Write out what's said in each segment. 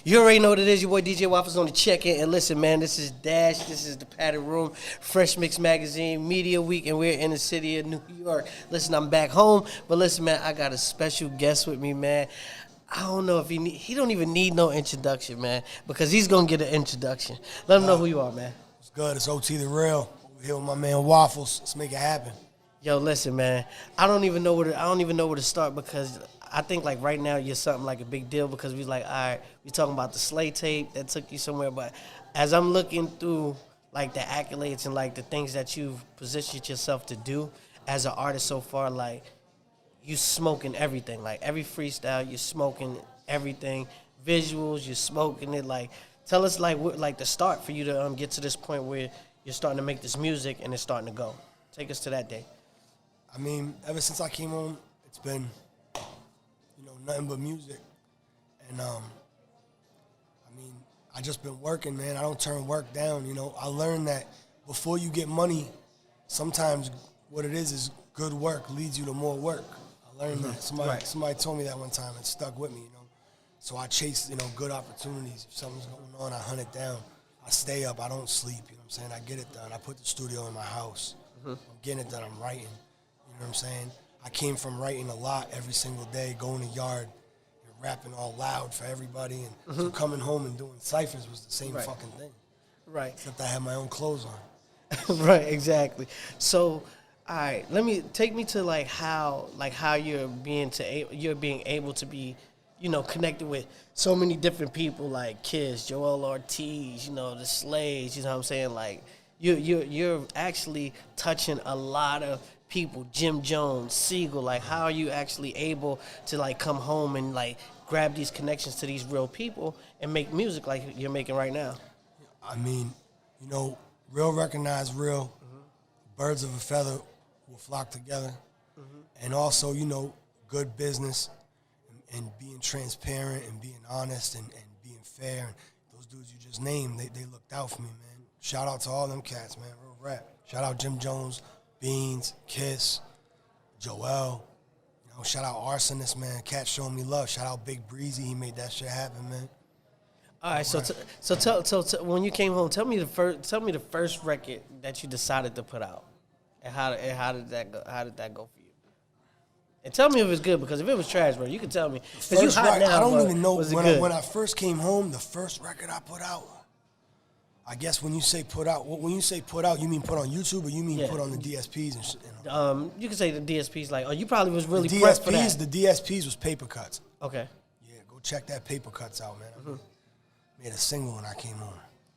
You already know what it is. Your boy DJ Waffles on the check-in. And listen, man, this is Dash. This is the Padded Room, Fresh Mix Magazine, Media Week, and we're in the city of New York. Listen, I'm back home, but listen, man, I got a special guest with me, man. I don't know if he don't even need no introduction, man, because he's going to get an introduction. Let him know who you are, man. It's good. It's otthereal. Over here with my man Waffles. Let's make it happen. Yo, listen, man. I don't even know where to start because I think like right now you're something like a big deal because we like, all right, we talking about the Slay tape that took you somewhere, but as I'm looking through like the accolades and like the things that you've positioned yourself to do as an artist so far, like you smoking everything, like every freestyle you're smoking everything, visuals you're smoking it. Like tell us like what like the start for you to get to this point where you're starting to make this music and it's starting to go. Take us to that day. I mean, ever since I came home, it's been nothing but music. And, I mean, I just been working, man. I don't turn work down, I learned that before you get money, sometimes what it is good work leads you to more work. I learned that. Somebody told me that one time and stuck with me, So I chase, good opportunities. If something's going on, I hunt it down. I stay up. I don't sleep, you know what I'm saying? I get it done. I put the studio in my house. I'm getting it done. I'm writing, you know what I'm saying? I came from writing a lot every single day, going to yard and rapping all loud for everybody. And so coming home and doing ciphers was the same fucking thing. Right. Except I had my own clothes on. Right, exactly. So, all right, take me to like how you're being able to be, connected with so many different people like Kiss, Joel Ortiz, the Slays, you know what I'm saying? Like you're actually touching a lot of people, Jim Jones, Siegel. Like how are you actually able to like come home and like grab these connections to these real people and make music like you're making right now? I mean, real recognize real. Birds of a feather will flock together. And also, good business and being transparent and being honest and being fair. And those dudes you just named, they looked out for me, man. Shout out to all them cats, man. Real rap. Shout out Jim Jones, Beans, Kiss, Joel. Shout out Arsonist, man. Cat showing me love. Shout out Big Breezy. He made that shit happen, man. All right, so tell when you came home, tell me the first record that you decided to put out, and how did that go? How did that go for you? And tell me if it's good, because if it was trash, bro, you can tell me. Because you hot now, I don't even know when I first came home. The first record I put out. I guess when you say put out, you mean put on YouTube or you mean put on the DSPs and shit? You can say the DSPs. Like, you probably was really the pressed for that. The DSPs was Paper Cuts. Okay. Yeah, go check that Paper Cuts out, man. I made a single when I came home.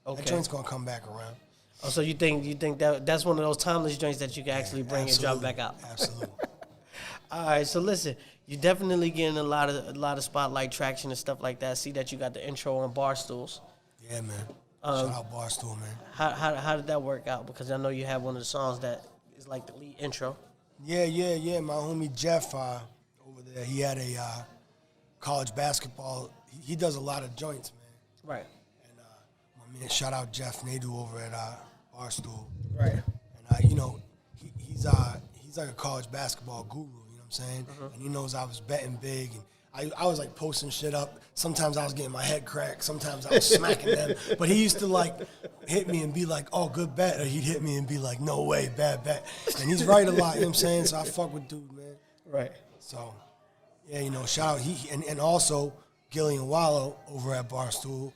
Okay. That joint's gonna come back around. Oh, so you think that's one of those timeless joints that you can actually bring and drop back out? Absolutely. All right, so listen, you're definitely getting a lot of spotlight traction and stuff like that. I see that you got the intro on Barstools. Yeah, man. Shout out Barstool, man. How did that work out? Because I know you have one of the songs that is like the lead intro. Yeah. My homie Jeff over there, he had a college basketball. He does a lot of joints, man. Right. And my man, shout out Jeff Nadu over at Barstool. Right. And he's like a college basketball guru. You know what I'm saying? And he knows I was betting big and. I was like posting shit up. Sometimes I was getting my head cracked. Sometimes I was smacking them. But he used to like hit me and be like, "Oh, good bet," or he'd hit me and be like, "No way, bad bet." And he's right a lot. You know what I'm saying? So I fuck with dude, man. Right. So yeah, shout out and also Gilly and Wallow over at Barstool.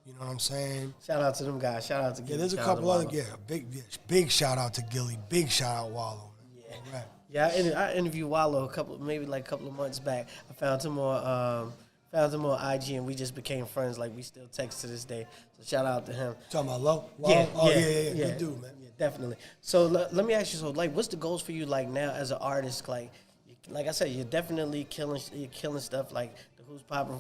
You know what I'm saying? Shout out to them guys. Shout out to Gilly. Yeah, there's a couple other big shout out to Gilly. Big shout out Wallow. Man. Yeah. Yeah, I interviewed Wallow a couple of months back. I found him on IG, and we just became friends. Like, we still text to this day. So shout out to him. Talking about Low? Yeah. Good dude, man. Yeah, definitely. So let me ask you, so like, what's the goals for you, like, now as an artist? Like I said, you're definitely killing stuff. Like the Who's Poppin',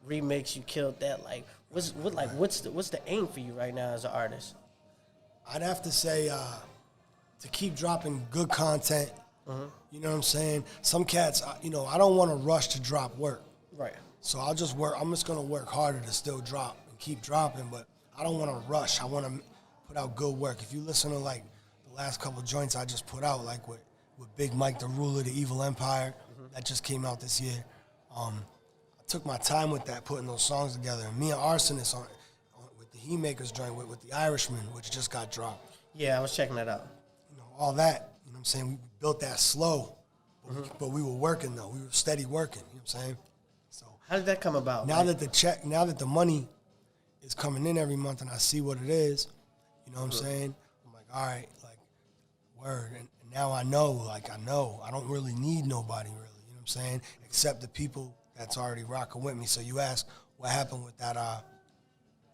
remix. You killed that. Like, what's the aim for you right now as an artist? I'd have to say. To keep dropping good content, you know what I'm saying? Some cats, I don't want to rush to drop work. Right. So I'll just work. I'm just going to work harder to still drop and keep dropping, but I don't want to rush. I want to put out good work. If you listen to, like, the last couple of joints I just put out, like with Big Mike, the Ruler, the Evil Empire, that just came out this year. I'll took my time with that, putting those songs together. And me and Arsonist on with the He Makers joint with the Irishman, which just got dropped. Yeah, I was checking that out. You know, all that. You know what I'm saying? We built that slow, but we were working though. We were steady working. You know what I'm saying? So how did that come about? now that the money is coming in every month, and I see what it is, you know what I'm saying? I'm like, all right, like, word. And now I know, like, I don't really need nobody, really, you know what I'm saying? Except the people that's already rocking with me. So you ask what happened with that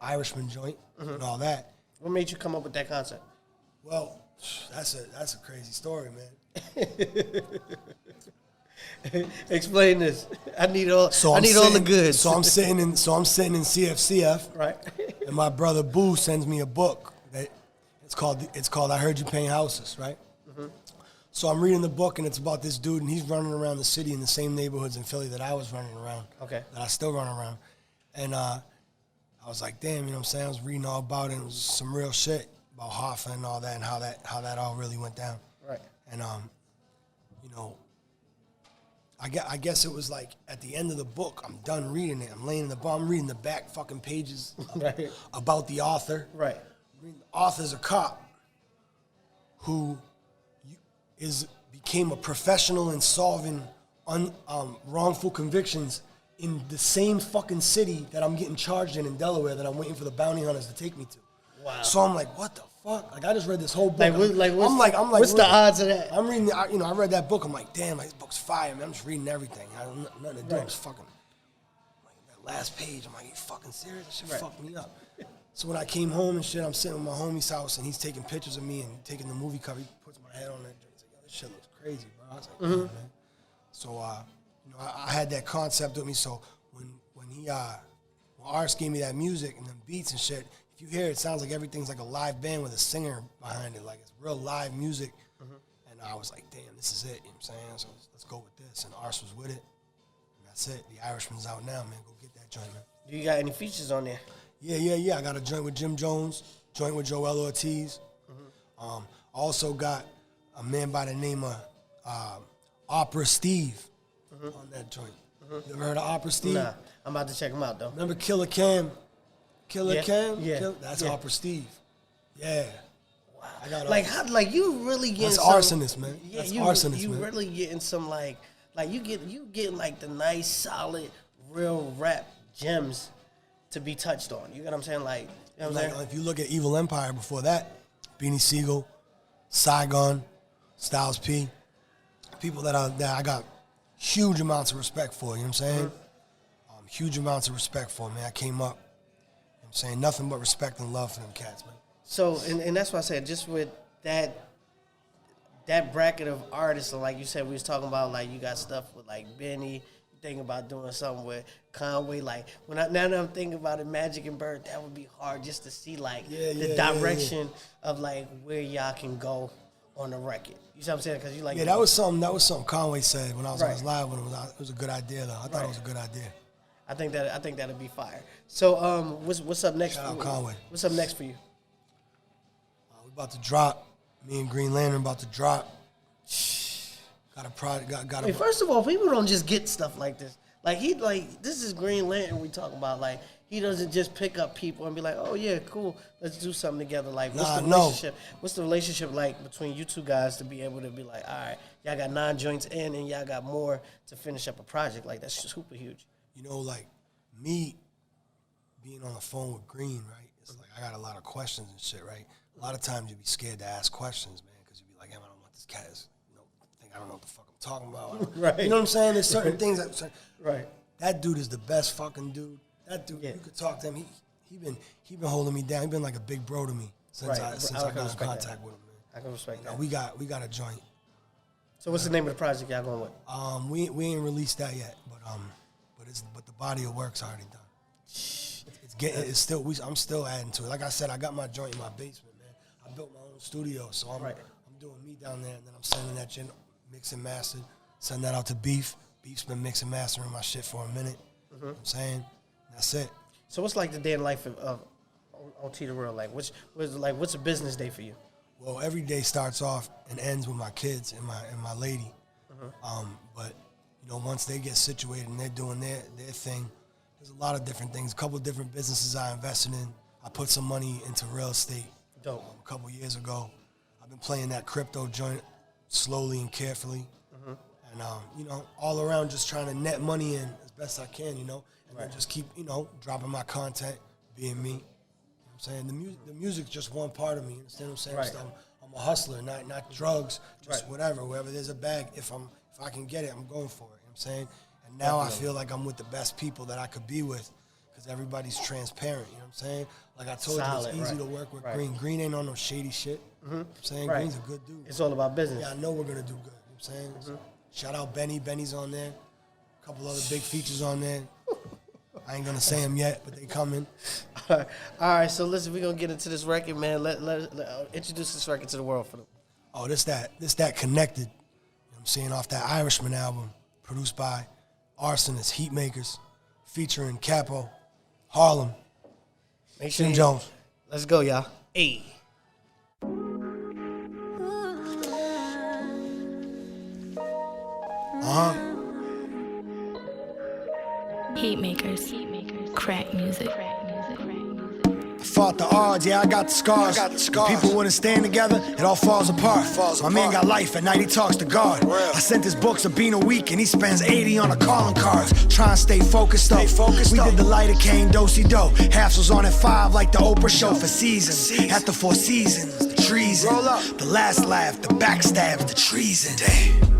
Irishman joint and all that. What made you come up with that concept? Well, that's a crazy story, man. Explain this. I need all the goods. So I'm sitting in CFCF, right? And my brother Boo sends me a book that it's called I Heard You Paint Houses, right? So I'm reading the book, and it's about this dude, and he's running around the city in the same neighborhoods in Philly that I was running around. Okay. That I still run around. And I was like, damn, you know what I'm saying? I was reading all about it. It was some real shit about Hoffa and all that, and how that all really went down. Right. And you know, I guess it was like at the end of the book, I'm done reading it. I'm laying in the bar, I'm reading the back fucking pages right. about the author. Right. The author's a cop who became a professional in solving wrongful convictions in the same fucking city that I'm getting charged in Delaware that I'm waiting for the bounty hunters to take me to. Wow. So I'm like, what the fuck? Like, I just read this whole book. What's the odds of that? I'm reading, I read that book. I'm like, damn, like, this book's fire, man. I'm just reading everything. I don't nothing to do. I'm just fucking, like, that last page, I'm like, you fucking serious? That shit fucked me up. So when I came home and shit, I'm sitting with my homie's house, and he's taking pictures of me and taking the movie cover. He puts my head on that. He's like, yo, this shit looks crazy, bro. I was like, yeah, man. So, you know, I had that concept with me. So when Ars gave me that music and them beats and shit, if you hear it, it sounds like everything's like a live band with a singer behind it. Like, it's real live music. And I was like, damn, this is it. You know what I'm saying? So let's go with this. And Ars was with it. And that's it. The Irishman's out now, man. Go get that joint, man. Do you got any features on there? Yeah. I got a joint with Jim Jones, joint with Joel Ortiz. Also got a man by the name of Opera Steve on that joint. You ever heard of Opera Steve? Nah, I'm about to check him out, though. Remember Killer Cam? Cam? Yeah. That's Opera Steve. Yeah. Wow. I got like you really getting that's some, arsonist, man. Yeah, that's you arsonist, man. Really getting some like you getting like the nice, solid, real rap gems to be touched on. You get what I'm saying? Like, you know what I'm saying? If you look at Evil Empire before that, Beanie Siegel, Saigon, Styles P, people that I got huge amounts of respect for, you know what I'm saying? Huge amounts of respect for, man. I came up, you know what I'm saying, nothing but respect and love for them cats, man. So, and that's why I said, just with that bracket of artists, like you said, we was talking about, like, you got stuff with, like, Benny, thinking about doing something with Conway, like, now that I'm thinking about it, Magic and Bird, that would be hard just to see, like, the direction of, like, where y'all can go on the record. You see what I'm saying? Because you like, that was something Conway said when I was on his live when it was a good idea, though. I thought it was a good idea. I think that'd be fire. So, what's up next? Shout out Conway. What's up next for you? We about to drop. Me and Green Lantern about to drop. Got a project. Got First of all, people don't just get stuff like this. This is Green Lantern we talking about. Like, he doesn't just pick up people and be like, oh yeah, cool, let's do something together. Like, what's the relationship? What's the relationship like between you two guys to be able to be like, all right, y'all got 9 joints in and y'all got more to finish up a project? Like, that's just super huge. You know, like, me being on the phone with Green, right? It's like I got a lot of questions and shit, right? A lot of times you be scared to ask questions, man, because you be like, I don't want this cat to, think I don't know what the fuck I'm talking about. Right. You know what I'm saying? There's certain things that, right. That dude is the best fucking dude. That dude, you could talk to him. He been holding me down. He been like a big bro to me since I got in contact with him, man. I can respect that. We got a joint. So what's the name of the project y'all going with? We ain't released that yet, but the body of work's already done. It's still I'm still adding to it. Like I said, I got my joint in my basement, man. I built my own studio, so I'm doing me down there, and then I'm sending that shit, mix and mastered, send that out to Beef. Beef's been mixing mastering my shit for a minute. You know what I'm saying? That's it. So what's like the day in life of otthereal? Like, what's a business day for you? Well, every day starts off and ends with my kids and my lady. But you know, once they get situated and they're doing their thing, there's a lot of different things. A couple of different businesses I invested in. I put some money into real estate. Dope. A couple years ago. I've been playing that crypto joint slowly and carefully. And, you know, all around just trying to net money in as best I can, you know, and then just keep, you know, dropping my content, being me. You know what I'm saying? The music's just one part of me, you understand what I'm saying? Right. So I'm a hustler, not drugs, just wherever there's a bag, if I can get it, I'm going for it, you know what I'm saying? And now I feel like I'm with the best people that I could be with because everybody's transparent, you know what I'm saying? Like I told you, it's easy to work with Green. Green ain't on no shady shit. You know what I'm saying? Green's a good dude. It's all about business. Yeah, I know we're going to do good, you know what I'm saying? So, shout out Benny. Benny's on there. A couple other big features on there. I ain't going to say them yet, but they coming. All right, so listen, we're going to get into this record, man. Let introduce this record to the world for them. Oh, this that Connected. You know what I'm saying? Off that Irishman album, produced by Arsonist, Heatmakers, featuring Capo, Harlem, Jim Jones. Let's go, y'all. Hey. Heatmakers, crack music. I fought the odds, yeah, I got the scars. People wouldn't stand together, it all falls apart. My man got life, at night he talks to God. I sent his books a bean a week and he spends 80 on the calling cards. Trying to stay focused up. We did the lighter cane, do-si-do. Halves was on at 5 like the Oprah show for seasons. At the Four Seasons, the treason. The last laugh, the backstabs, the treason. Damn.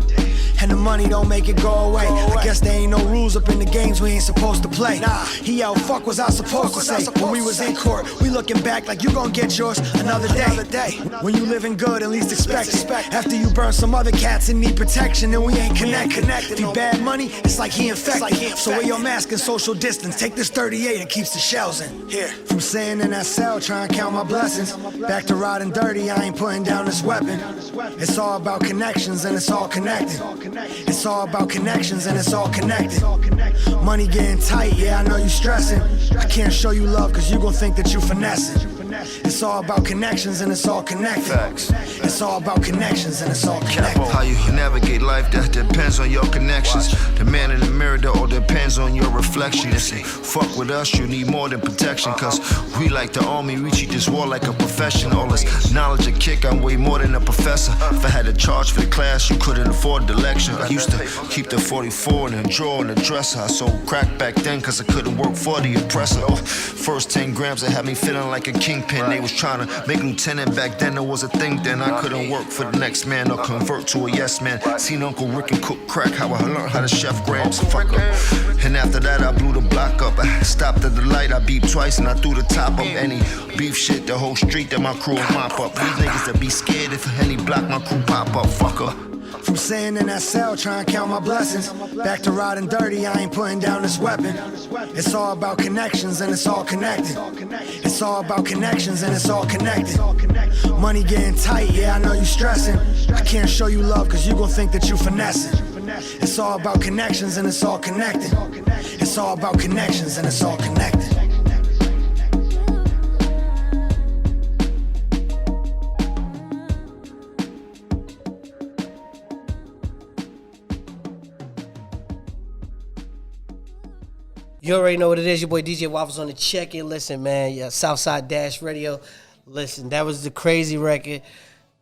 And the money don't make it go away. I guess there ain't no rules up in the games we ain't supposed to play. He yelled, fuck was I supposed to say? When we was in court, we looking back like you gon' get yours another day. When you living good, at least expect it. After you burn some other cats and need protection, then we ain't connected. If he bad money, it's like he infected. So wear your mask and social distance. Take this 38 and keeps the shells in. Here. From sitting in that cell, trying to count my blessings. Back to riding dirty, I ain't putting down this weapon. It's all about connections and it's all connected. It's all about connections and it's all connected. Money getting tight, yeah, I know you stressing. I can't show you love cause you gon' think that you finessing. It's all about connections and it's all connected. Facts. It's all about connections and it's all connected. How you navigate life, that depends on your connections. The man in the mirror, that all depends on your reflection. You say, fuck with us, you need more than protection. Cause we like the army, we treat this war like a profession. All this knowledge a kick, I'm way more than a professor. If I had to charge for the class, you couldn't afford the lecture. I used to keep the 44 in the drawer in the dresser. I sold crack back then cause I couldn't work for the oppressor. First 10 grams, that had me feeling like a kingpin. They was trying to make lieutenant back then, it was a thing then. I couldn't work for the next man or convert to a yes man. Seen Uncle Rick and cook crack, how I learned how to chef grams. Fuck up. And after that, I blew the block up. I stopped at the light, I beeped twice and I threw the top up. Any beef shit, the whole street that my crew would mop up. These niggas that be scared if any block my crew pop up. Fuck up. From sitting in that cell, trying to count my blessings. Back to riding dirty, I ain't putting down this weapon. It's all about connections and it's all connected. It's all about connections and it's all connected. Money getting tight, yeah, I know you stressing. I can't show you love cause you gon' think that you finessing. It's all about connections and it's all connected. It's all about connections and it's all connected. You already know what it is. Your boy DJ Waffles on the check-in. Listen, man, yeah, Southside Dash Radio. Listen, that was the crazy record.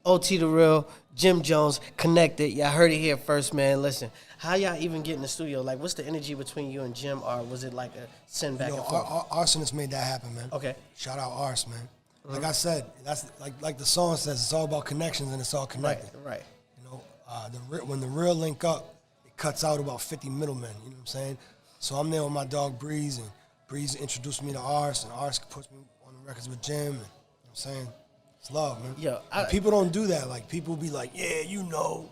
Otthereal, Jim Jones, Connected. Y'all heard it here first, man. Listen, how y'all even get in the studio? Like, what's the energy between you and Jim? Or was it like a send back and forth? Arsonist made that happen, man. Okay. Shout out Ars, man. Like I said, that's like the song says, it's all about connections and it's all connected. Right. You know, when the real link up, it cuts out about 50 middlemen. You know what I'm saying? So I'm there with my dog Breeze, and Breeze introduced me to Ars, and Ars puts me on the records with Jim. And, you know what I'm saying? It's love, man. Yo, people don't do that. Like, people be like, yeah, you know.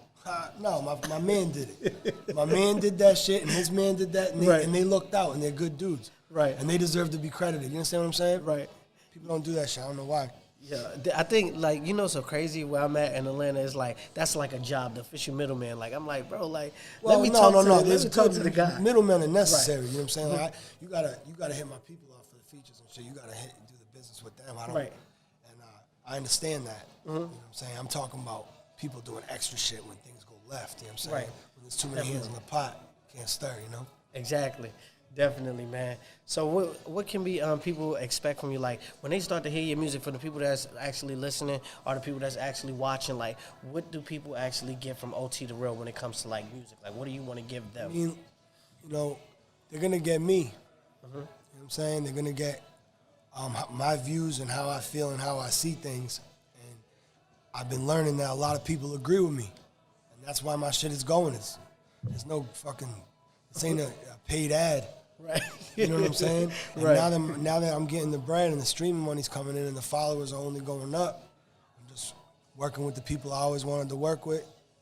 No, my man did it. My man did that shit, and his man did that, and they looked out, and they're good dudes. Right. And they deserve to be credited. You understand what I'm saying? Right. People don't do that shit. I don't know why. Yeah, I think, like, you know, so crazy where I'm at in Atlanta is like, that's like a job, the official middleman. Like, I'm like, bro, like, let me talk to the guy. Middlemen are necessary. Right. You know what I'm saying? Like, you gotta hit my people off for the features and shit. You gotta hit and do the business with them. I don't. Right. And I understand that. You know what I'm saying? I'm talking about people doing extra shit when things go left. You know what I'm saying? Right. When there's too many hands in the pot, can't stir, you know? Exactly. Definitely, man. So what can be people expect from you? Like, when they start to hear your music, for the people that's actually listening or the people that's actually watching, like, what do people actually get from OT The Real when it comes to, like, music? Like, what do you want to give them? I mean, you know, they're going to get me. You know what I'm saying? They're going to get my views and how I feel and how I see things. And I've been learning that a lot of people agree with me. And that's why my shit is going. There's no fucking, this ain't a paid ad. Right. You know what I'm saying? And Right. now that I'm getting the bread and the streaming money's coming in and the followers are only going up, I'm just working with the people I always wanted to work with.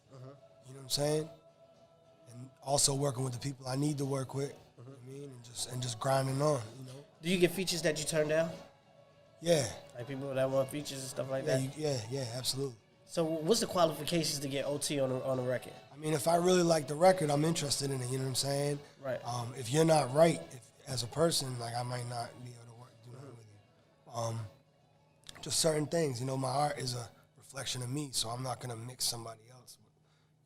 You know what I'm saying? And also working with the people I need to work with. You know what I mean? And just grinding on, you know? Do you get features that you turn down? Yeah. Like people that want features and stuff like Yeah, that? yeah, absolutely. So what's the qualifications to get OT on a record? I mean, if I really like the record, I'm interested in it, you know what I'm saying? Right. If you're not right as a person, like, I might not be able to do nothing with you. Just certain things, you know, my art is a reflection of me, so I'm not going to mix somebody else with,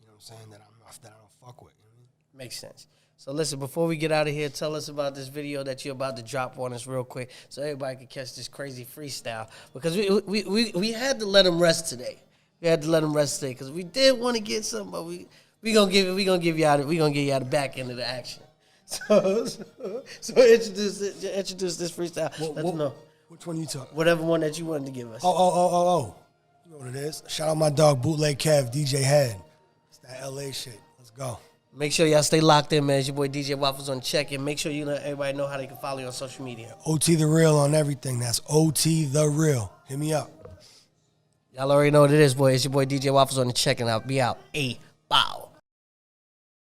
you know what I'm saying, that I don't fuck with, you know what I mean? Makes sense. So listen, before we get out of here, tell us about this video that you're about to drop on us real quick so everybody can catch this crazy freestyle. Because we had to let him rest today. We had to let him rest today because we did want to get something, but we gonna give you out the back end of the action. So introduce this freestyle. Let them know. Which one you talking? Whatever one that you wanted to give us. Oh. You know what it is. Shout out my dog, Bootleg Kev, DJ Head. It's that LA shit. Let's go. Make sure y'all stay locked in, man. It's your boy DJ Waffles on check, and make sure you let everybody know how they can follow you on social media. OT The Real on everything. That's OT The Real. Hit me up. Y'all already know what it is, boy. It's your boy DJ Waffles on the check, and I'll be out. Bow.